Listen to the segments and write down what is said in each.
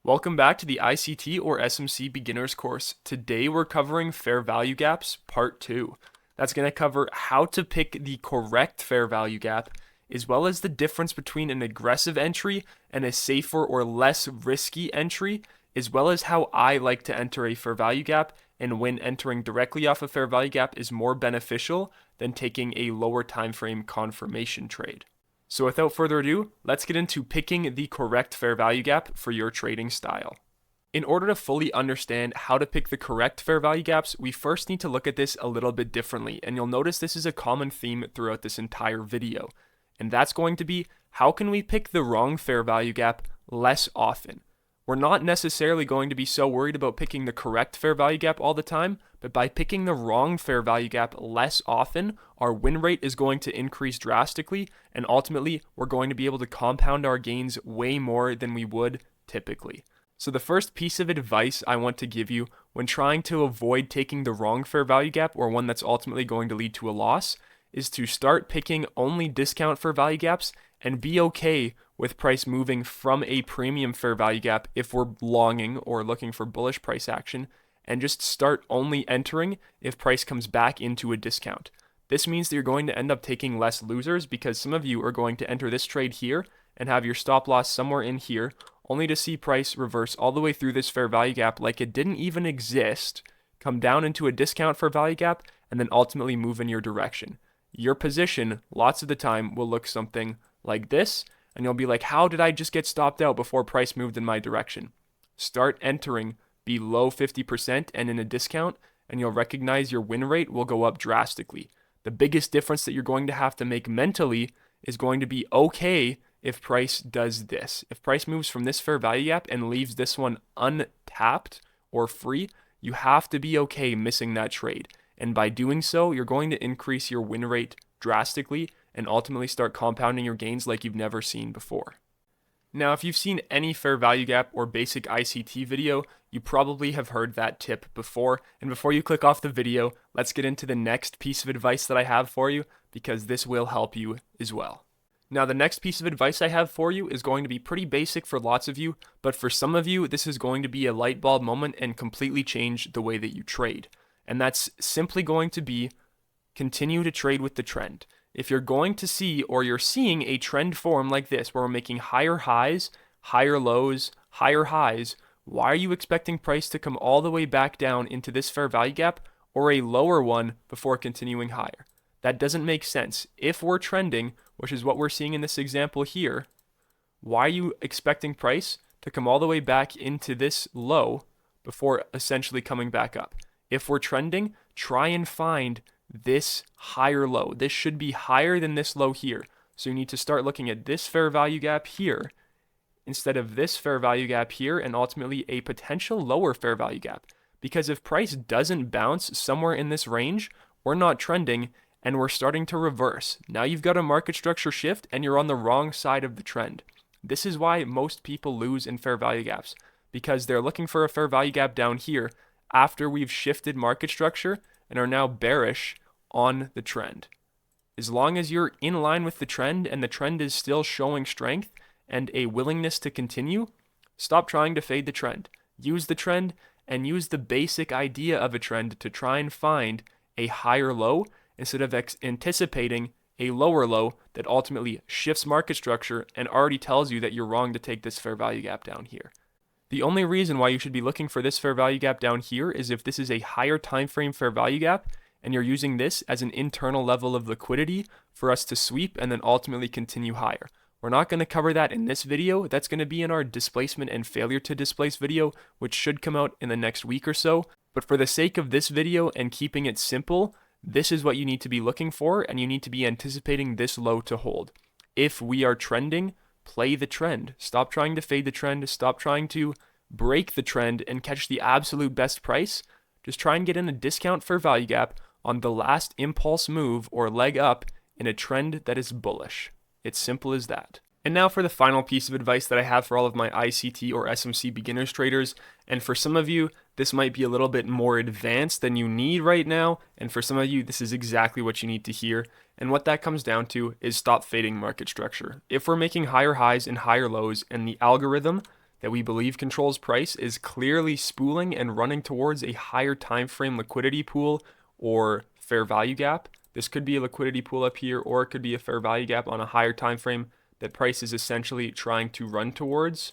Welcome back to the ICT or SMC beginners course. Today we're covering fair value gaps part 2. That's going to cover how to pick the correct fair value gap, as well as the difference between an aggressive entry and a safer or less risky entry, as well as how I like to enter a fair value gap and when entering directly off a fair value gap is more beneficial than taking a lower time frame confirmation trade. So without further ado, let's get into picking the correct fair value gap for your trading style. In order to fully understand how to pick the correct fair value gaps, we first need to look at this a little bit differently, and you'll notice this is a common theme throughout this entire video. And that's going to be, how can we pick the wrong fair value gap less often? We're not necessarily going to be so worried about picking the correct fair value gap all the time, but by picking the wrong fair value gap less often, our win rate is going to increase drastically, and ultimately, we're going to be able to compound our gains way more than we would typically. So the first piece of advice I want to give you when trying to avoid taking the wrong fair value gap, or one that's ultimately going to lead to a loss, is to start picking only discount fair value gaps and be okay with price moving from a premium fair value gap if we're longing or looking for bullish price action, and just start only entering if price comes back into a discount. This means that you're going to end up taking less losers, because some of you are going to enter this trade here and have your stop loss somewhere in here, only to see price reverse all the way through this fair value gap like it didn't even exist, come down into a discount fair value gap, and then ultimately move in your direction. Your position, lots of the time, will look something like this, and you'll be like, how did I just get stopped out before price moved in my direction? Start entering below 50% and in a discount, and you'll recognize your win rate will go up drastically. The biggest difference that you're going to have to make mentally is going to be okay if price does this. If price moves from this fair value gap and leaves this one untapped or free, you have to be okay missing that trade. And by doing so, you're going to increase your win rate drastically and ultimately start compounding your gains like you've never seen before. Now, if you've seen any fair value gap or basic ICT video, you probably have heard that tip before. And before you click off the video, let's get into the next piece of advice that I have for you, because this will help you as well. Now, the next piece of advice I have for you is going to be pretty basic for lots of you, but for some of you, this is going to be a light bulb moment and completely change the way that you trade. And that's simply going to be continue to trade with the trend. If you're going to see, or you're seeing a trend form like this, where we're making higher highs, higher lows, higher highs, why are you expecting price to come all the way back down into this fair value gap or a lower one before continuing higher? That doesn't make sense. If we're trending, which is what we're seeing in this example here, why are you expecting price to come all the way back into this low before essentially coming back up? If we're trending, try and find this higher low. This should be higher than this low here. So you need to start looking at this fair value gap here instead of this fair value gap here, and ultimately a potential lower fair value gap. Because if price doesn't bounce somewhere in this range, we're not trending and we're starting to reverse. Now you've got a market structure shift and you're on the wrong side of the trend. This is why most people lose in fair value gaps, because they're looking for a fair value gap down here after we've shifted market structure and are now bearish on the trend. As long as you're in line with the trend and the trend is still showing strength and a willingness to continue, stop trying to fade the trend. Use the trend and use the basic idea of a trend to try and find a higher low instead of anticipating a lower low that ultimately shifts market structure and already tells you that you're wrong to take this fair value gap down here. The only reason why you should be looking for this fair value gap down here is if this is a higher time frame fair value gap and you're using this as an internal level of liquidity for us to sweep and then ultimately continue higher. We're not going to cover that in this video. That's going to be in our displacement and failure to displace video, which should come out in the next week or so. But for the sake of this video and keeping it simple, this is what you need to be looking for, and you need to be anticipating this low to hold. If we are trending, play the trend. Stop trying to fade the trend. Stop trying to break the trend and catch the absolute best price. Just try and get in a discount fair value gap on the last impulse move or leg up in a trend that is bullish. It's simple as that. And now for the final piece of advice that I have for all of my ICT or SMC beginners traders. And for some of you, this might be a little bit more advanced than you need right now. And for some of you, this is exactly what you need to hear. And what that comes down to is stop fading market structure. If we're making higher highs and higher lows and the algorithm that we believe controls price is clearly spooling and running towards a higher time frame liquidity pool or fair value gap. This could be a liquidity pool up here, or it could be a fair value gap on a higher time frame that price is essentially trying to run towards.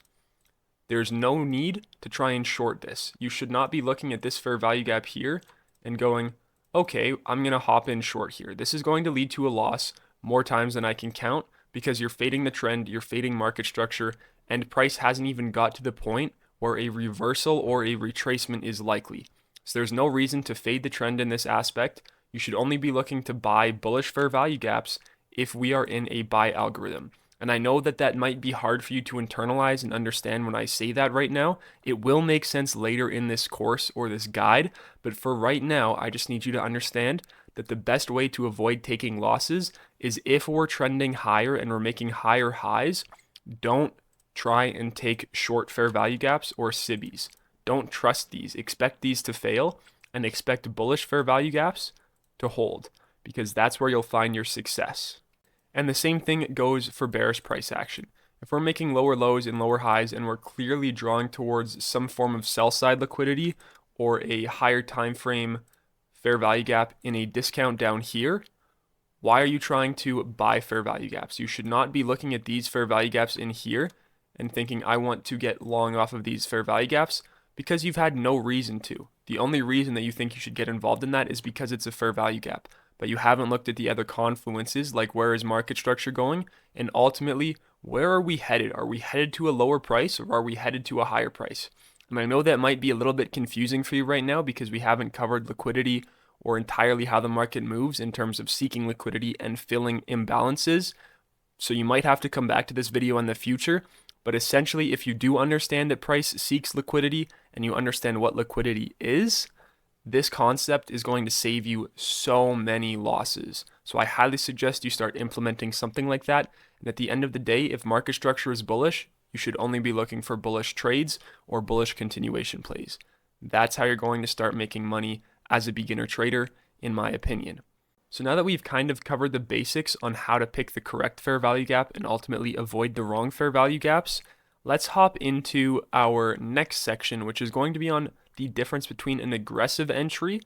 There's no need to try and short this. You should not be looking at this fair value gap here and going, okay, I'm going to hop in short here. This is going to lead to a loss more times than I can count because you're fading the trend, you're fading market structure, and price hasn't even got to the point where a reversal or a retracement is likely. So there's no reason to fade the trend in this aspect. You should only be looking to buy bullish fair value gaps if we are in a buy algorithm. And I know that that might be hard for you to internalize and understand when I say that right now. It will make sense later in this course or this guide, but for right now, I just need you to understand that the best way to avoid taking losses is if we're trending higher and we're making higher highs, don't try and take short fair value gaps or SIBIs. Don't trust these. Expect these to fail and expect bullish fair value gaps to hold, because that's where you'll find your success. And the same thing goes for bearish price action. If we're making lower lows and lower highs and we're clearly drawing towards some form of sell side liquidity or a higher time frame fair value gap in a discount down here, why are you trying to buy fair value gaps? You should not be looking at these fair value gaps in here and thinking I want to get long off of these fair value gaps because you've had no reason to. The only reason that you think you should get involved in that is because it's a fair value gap. But you haven't looked at the other confluences, like where is market structure going, and ultimately, where are we headed? Are we headed to a lower price or are we headed to a higher price? And I know that might be a little bit confusing for you right now because we haven't covered liquidity or entirely how the market moves in terms of seeking liquidity and filling imbalances. So you might have to come back to this video in the future. But essentially, if you do understand that price seeks liquidity and you understand what liquidity is, this concept is going to save you so many losses. So I highly suggest you start implementing something like that. And at the end of the day, if market structure is bullish, you should only be looking for bullish trades or bullish continuation plays. That's how you're going to start making money as a beginner trader, in my opinion. So now that we've kind of covered the basics on how to pick the correct fair value gap and ultimately avoid the wrong fair value gaps, let's hop into our next section, which is going to be on the difference between an aggressive entry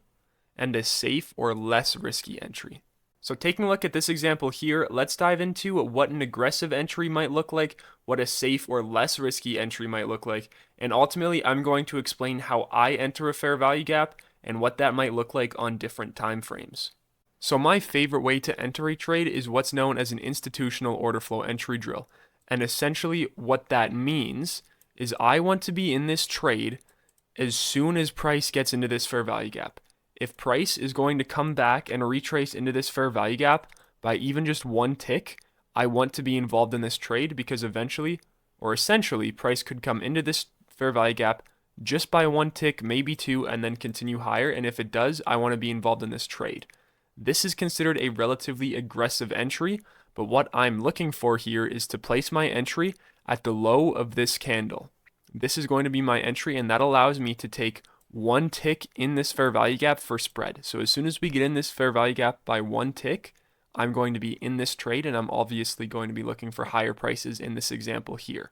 and a safe or less risky entry. So taking a look at this example here, let's dive into what an aggressive entry might look like, what a safe or less risky entry might look like, and ultimately I'm going to explain how I enter a fair value gap and what that might look like on different time frames. So my favorite way to enter a trade is what's known as an institutional order flow entry drill. And essentially what that means is I want to be in this trade as soon as price gets into this fair value gap. If price is going to come back and retrace into this fair value gap by even just one tick, I want to be involved in this trade because eventually, or essentially, price could come into this fair value gap just by one tick, maybe two, and then continue higher. And if it does, I want to be involved in this trade. This is considered a relatively aggressive entry, but what I'm looking for here is to place my entry at the low of this candle. This is going to be my entry, and that allows me to take one tick in this fair value gap for spread. So as soon as we get in this fair value gap by one tick, I'm going to be in this trade, and I'm obviously going to be looking for higher prices in this example here.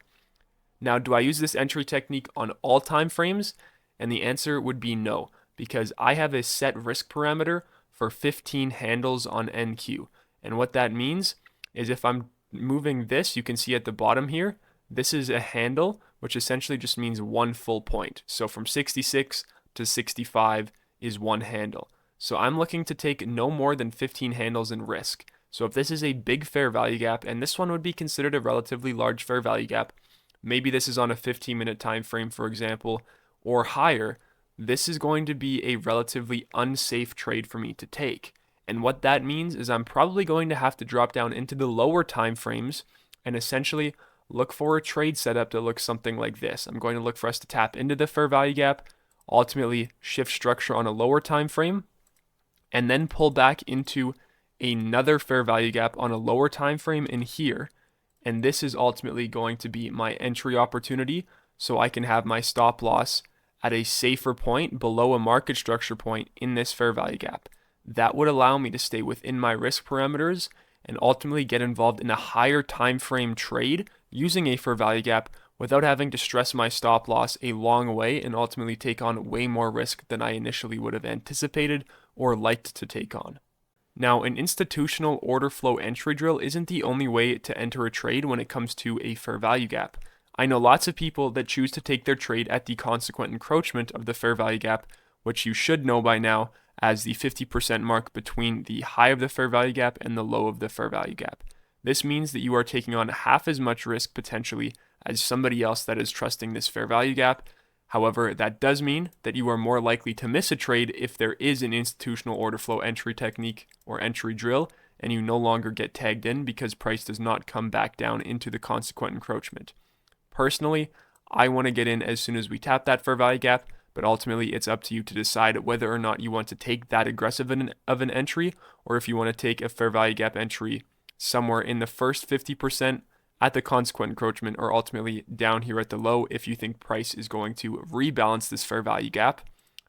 Now, do I use this entry technique on all time frames? And the answer would be no, because I have a set risk parameter for 15 handles on NQ. And what that means is if I'm moving this, you can see at the bottom here, this is a handle, which essentially just means one full point. So from 66 to 65 is one handle. So I'm looking to take no more than 15 handles in risk. So if this is a big fair value gap, and this one would be considered a relatively large fair value gap, maybe this is on a 15-minute time frame, for example, or higher, this is going to be a relatively unsafe trade for me to take. And what that means is I'm probably going to have to drop down into the lower time frames and essentially look for a trade setup that looks something like this. I'm going to look for us to tap into the fair value gap, ultimately shift structure on a lower time frame, and then pull back into another fair value gap on a lower time frame in here. And this is ultimately going to be my entry opportunity, so I can have my stop loss at a safer point below a market structure point in this fair value gap. That would allow me to stay within my risk parameters and ultimately get involved in a higher time frame trade using a fair value gap without having to stress my stop loss a long way and ultimately take on way more risk than I initially would have anticipated or liked to take on. Now, an institutional order flow entry drill isn't the only way to enter a trade when it comes to a fair value gap. I know lots of people that choose to take their trade at the consequent encroachment of the fair value gap, which you should know by now as the 50% mark between the high of the fair value gap and the low of the fair value gap. This means that you are taking on half as much risk potentially as somebody else that is trusting this fair value gap. However, that does mean that you are more likely to miss a trade if there is an institutional order flow entry technique or entry drill and you no longer get tagged in because price does not come back down into the consequent encroachment. Personally, I want to get in as soon as we tap that fair value gap, but ultimately it's up to you to decide whether or not you want to take that aggressive of an entry or if you want to take a fair value gap entry somewhere in the first 50% at the consequent encroachment or ultimately down here at the low if you think price is going to rebalance this fair value gap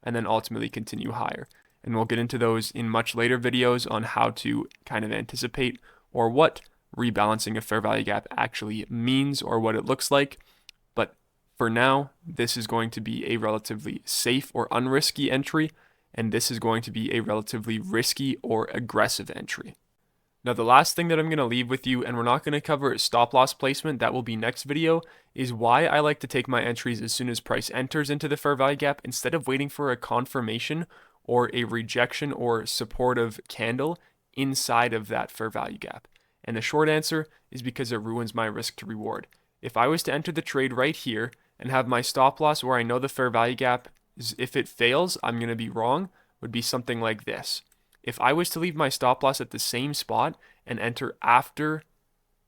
and then ultimately continue higher. And we'll get into those in much later videos on how to kind of anticipate or what rebalancing a fair value gap actually means or what it looks like. But for now, this is going to be a relatively safe or unrisky entry, and this is going to be a relatively risky or aggressive entry. Now, the last thing that I'm going to leave with you, and we're not going to cover stop loss placement, that will be next video, is why I like to take my entries as soon as price enters into the fair value gap instead of waiting for a confirmation or a rejection or supportive candle inside of that fair value gap. And the short answer is because it ruins my risk to reward. If I was to enter the trade right here and have my stop loss where I know the fair value gap is, if it fails, I'm going to be wrong, would be something like this. If I was to leave my stop loss at the same spot and enter after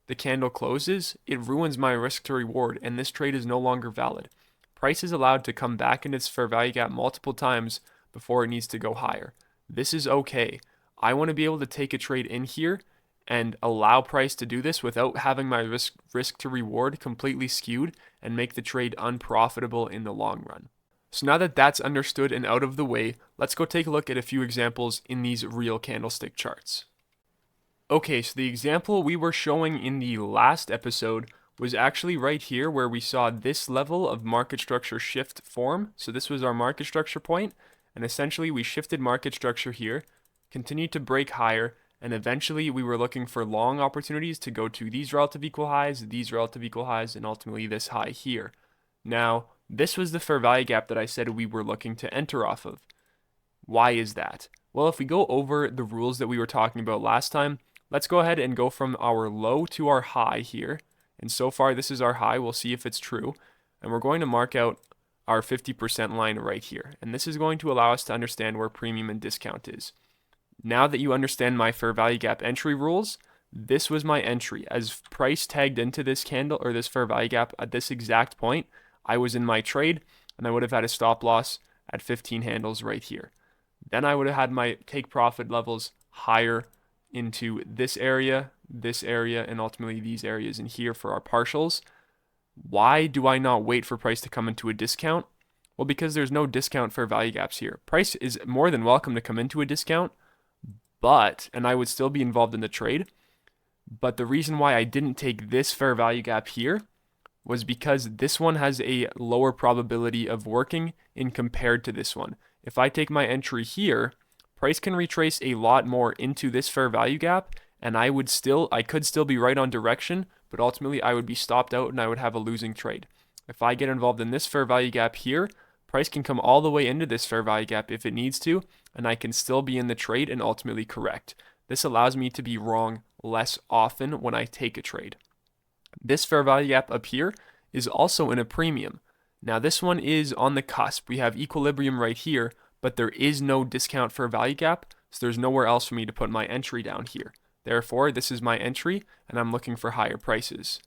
the candle closes, it ruins my risk to reward, and this trade is no longer valid. Price is allowed to come back in its fair value gap multiple times before it needs to go higher. This is okay. I want to be able to take a trade in here and allow price to do this without having my risk to reward completely skewed and make the trade unprofitable in the long run. So now that that's understood and out of the way, let's go take a look at a few examples in these real candlestick charts. Okay, so the example we were showing in the last episode was actually right here where we saw this level of market structure shift form. So this was our market structure point, and essentially we shifted market structure here, continued to break higher, and eventually we were looking for long opportunities to go to these relative equal highs, and ultimately this high here. Now, this was the fair value gap that I said we were looking to enter off of. Why is that? Well, if we go over the rules that we were talking about last time, let's go ahead and go from our low to our high here. And so far, this is our high. We'll see if it's true. And we're going to mark out our 50% line right here. And this is going to allow us to understand where premium and discount is. Now that you understand my fair value gap entry rules, this was my entry. As price tagged into this candle or this fair value gap at this exact point, I was in my trade and I would have had a stop loss at 15 handles right here. Then I would have had my take profit levels higher into this area, and ultimately these areas in here for our partials. Why do I not wait for price to come into a discount? Well, because there's no discount fair value gaps here. Price is more than welcome to come into a discount, and I would still be involved in the trade. But the reason why I didn't take this fair value gap here was because this one has a lower probability of working in compared to this one. If I take my entry here, price can retrace a lot more into this fair value gap, and I could still be right on direction, but ultimately I would be stopped out and I would have a losing trade. If I get involved in this fair value gap here, price can come all the way into this fair value gap if it needs to, and I can still be in the trade and ultimately correct. This allows me to be wrong less often when I take a trade. This fair value gap up here is also in a premium. Now this one is on the cusp. We have equilibrium right here, but there is no discount fair value gap, so there's nowhere else for me to put my entry down here. Therefore, this is my entry, and I'm looking for higher prices.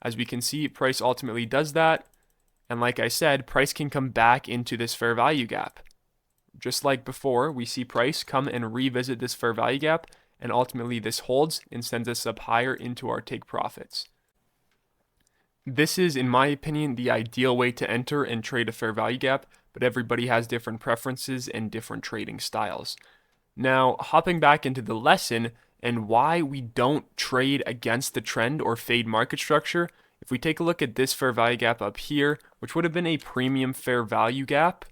As we can see, price ultimately does that, and like I said, price can come back into this fair value gap. Just like before, we see price come and revisit this fair value gap, and ultimately this holds and sends us up higher into our take profits. This is, in my opinion, the ideal way to enter and trade a fair value gap, but everybody has different preferences and different trading styles. Now, hopping back into the lesson and why we don't trade against the trend or fade market structure If we take a look at this fair value gap up here, which would have been a premium fair value gap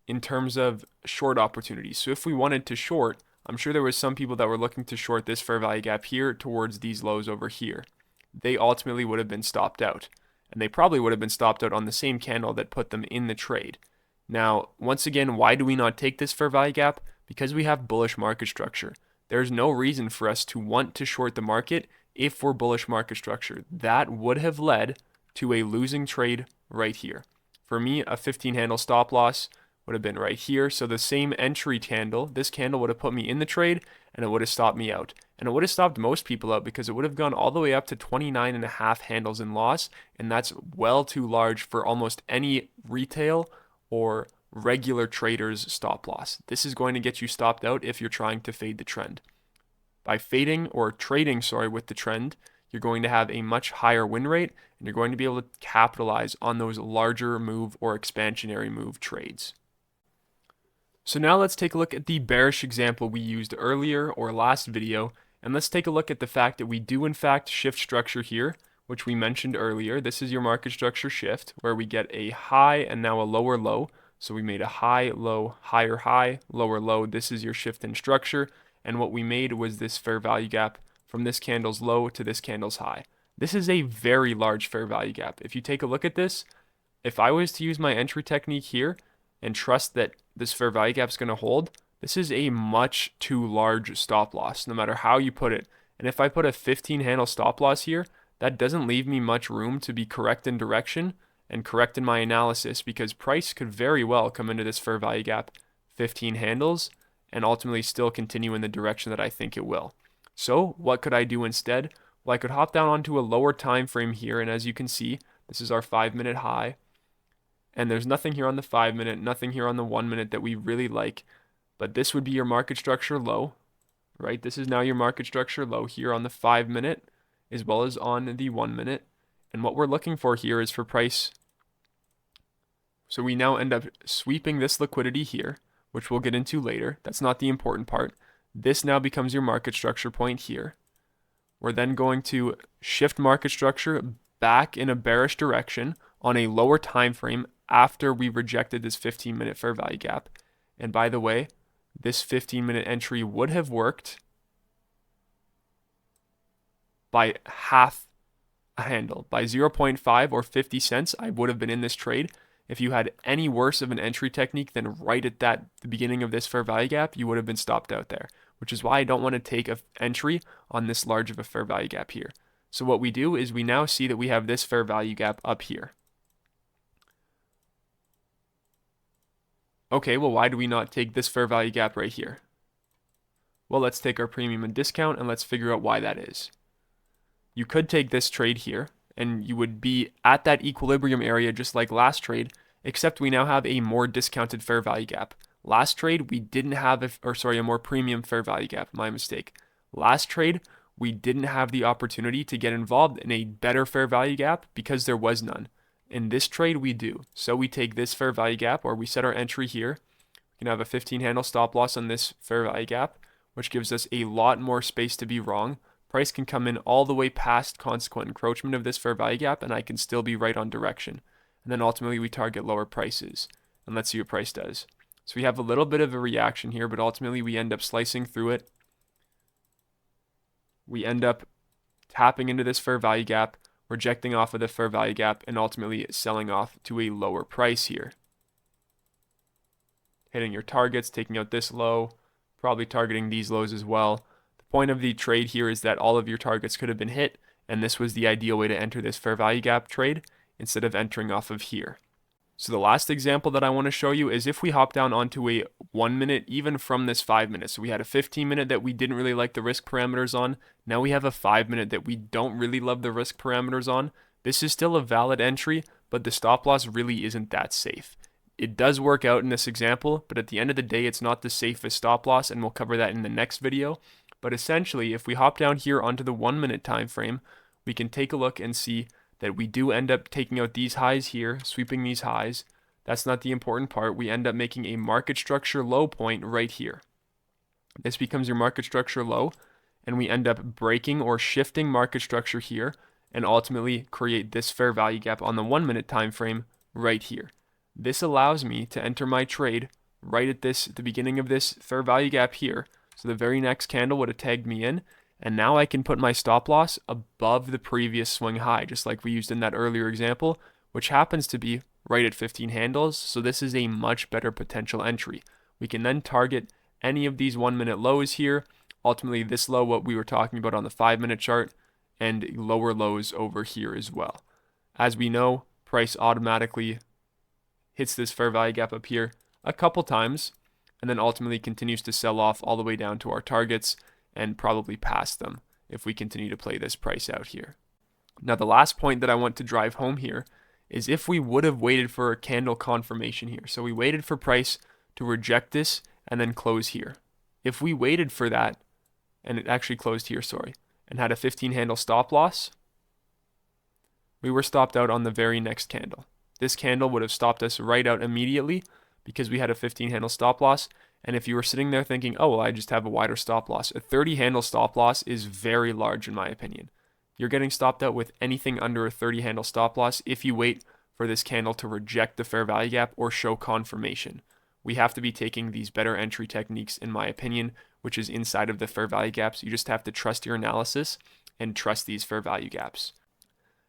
in terms of short opportunities. So if we wanted to short, I'm sure there was some people that were looking to short this fair value gap here towards these lows over here. They ultimately would have been stopped out. And they probably would have been stopped out on the same candle that put them in the trade. Now, once again, why do we not take this fair value gap? Because we have bullish market structure. There's no reason for us to want to short the market if we're bullish market structure. That would have led to a losing trade right here. For me, a 15 handle stop loss would have been right here. So the same entry candle, this candle would have put me in the trade and it would have stopped me out. And it would have stopped most people out because it would have gone all the way up to 29.5 handles in loss. And that's well too large for almost any retail or regular trader's stop loss. This is going to get you stopped out if you're trying to fade the trend. By fading or trading, with the trend, you're going to have a much higher win rate and you're going to be able to capitalize on those larger move or expansionary move trades. So now let's take a look at the bearish example we used earlier or last video, and let's take a look at the fact that we do in fact shift structure here, which we mentioned earlier. This is your market structure shift where we get a high and now a lower low. So we made a high, low, higher high, lower low. This is your shift in structure. And what we made was this fair value gap from this candle's low to this candle's high. This is a very large fair value gap. If you take a look at this, if I was to use my entry technique here and trust that this fair value gap is going to hold, this is a much too large stop loss, no matter how you put it. And if I put a 15 handle stop loss here, that doesn't leave me much room to be correct in direction and correct in my analysis, because price could very well come into this fair value gap 15 handles and ultimately still continue in the direction that I think it will. So what could I do instead? Well, I could hop down onto a lower time frame here, and as you can see, this is our 5-minute high. And there's nothing here on the 5-minute, nothing here on the 1-minute that we really like. But this would be your market structure low, right? This is now your market structure low here on the 5-minute as well as on the 1-minute. And what we're looking for here is for price. So we now end up sweeping this liquidity here, which we'll get into later. That's not the important part. This now becomes your market structure point here. We're then going to shift market structure back in a bearish direction on a lower time frame after we rejected this 15-minute fair value gap. And by the way, this 15-minute entry would have worked by half a handle. By 0.5 or 50 cents, I would have been in this trade. If you had any worse of an entry technique than right at the beginning of this fair value gap, you would have been stopped out there, which is why I don't want to take an entry on this large of a fair value gap here. So what we do is we now see that we have this fair value gap up here. Okay, well, why do we not take this fair value gap right here? Well, let's take our premium and discount and let's figure out why that is. You could take this trade here and you would be at that equilibrium area just like last trade, except we now have a more discounted fair value gap. Last trade, we didn't have a more premium fair value gap. My mistake. Last trade, we didn't have the opportunity to get involved in a better fair value gap because there was none. In this trade, we do. So we take this fair value gap, or we set our entry here. We can have a 15 handle stop loss on this fair value gap, which gives us a lot more space to be wrong. Price can come in all the way past consequent encroachment of this fair value gap, and I can still be right on direction. And then ultimately we target lower prices. And let's see what price does. So we have a little bit of a reaction here, but ultimately we end up slicing through it. We end up tapping into this fair value gap, rejecting off of the fair value gap, and ultimately selling off to a lower price here. Hitting your targets, taking out this low, probably targeting these lows as well. The point of the trade here is that all of your targets could have been hit, and this was the ideal way to enter this fair value gap trade instead of entering off of here. So the last example that I want to show you is if we hop down onto a 1 minute, even from this 5 minutes. So we had a 15-minute that we didn't really like the risk parameters on. Now we have a 5-minute that we don't really love the risk parameters on. This is still a valid entry, but the stop loss really isn't that safe. It does work out in this example, but at the end of the day, it's not the safest stop loss, and we'll cover that in the next video. But essentially, if we hop down here onto the 1 minute time frame, we can take a look and see that we do end up taking out these highs here, sweeping these highs. That's not the important part. We end up making a market structure low point right here. This becomes your market structure low, and we end up breaking or shifting market structure here and ultimately create this fair value gap on the 1 minute time frame right here. This allows me to enter my trade right at the beginning of this fair value gap here. So the very next candle would have tagged me in, and now I can put my stop loss above the previous swing high, just like we used in that earlier example, which happens to be right at 15 handles. So this is a much better potential entry. We can then target any of these 1 minute lows here. Ultimately, this low, what we were talking about on the 5 minute chart, and lower lows over here as well. As we know, price automatically hits this fair value gap up here a couple times, and then ultimately continues to sell off all the way down to our targets and probably past them if we continue to play this price out here. Now, the last point that I want to drive home here is if we would have waited for a candle confirmation here. So we waited for price to reject this and then close here. If we waited for that, and it actually closed here, and had a 15 handle stop loss, we were stopped out on the very next candle. This candle would have stopped us right out immediately because we had a 15 handle stop loss. And if you were sitting there thinking, oh, well, I just have a wider stop loss, a 30 handle stop loss is very large in my opinion. You're getting stopped out with anything under a 30 handle stop loss if you wait for this candle to reject the fair value gap or show confirmation. We have to be taking these better entry techniques, in my opinion, which is inside of the fair value gaps. You just have to trust your analysis and trust these fair value gaps.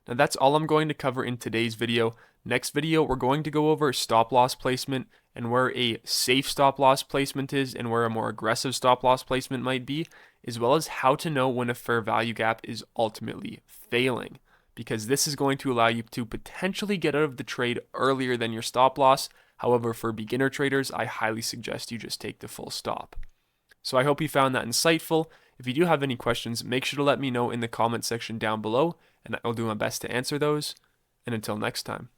Now that's all I'm going to cover in today's video. Next video, we're going to go over stop loss placement and where a safe stop loss placement is and where a more aggressive stop loss placement might be, as well as how to know when a fair value gap is ultimately failing, because this is going to allow you to potentially get out of the trade earlier than your stop loss. However, for beginner traders, I highly suggest you just take the full stop. So I hope you found that insightful. If you do have any questions, make sure to let me know in the comment section down below, and I'll do my best to answer those. And until next time.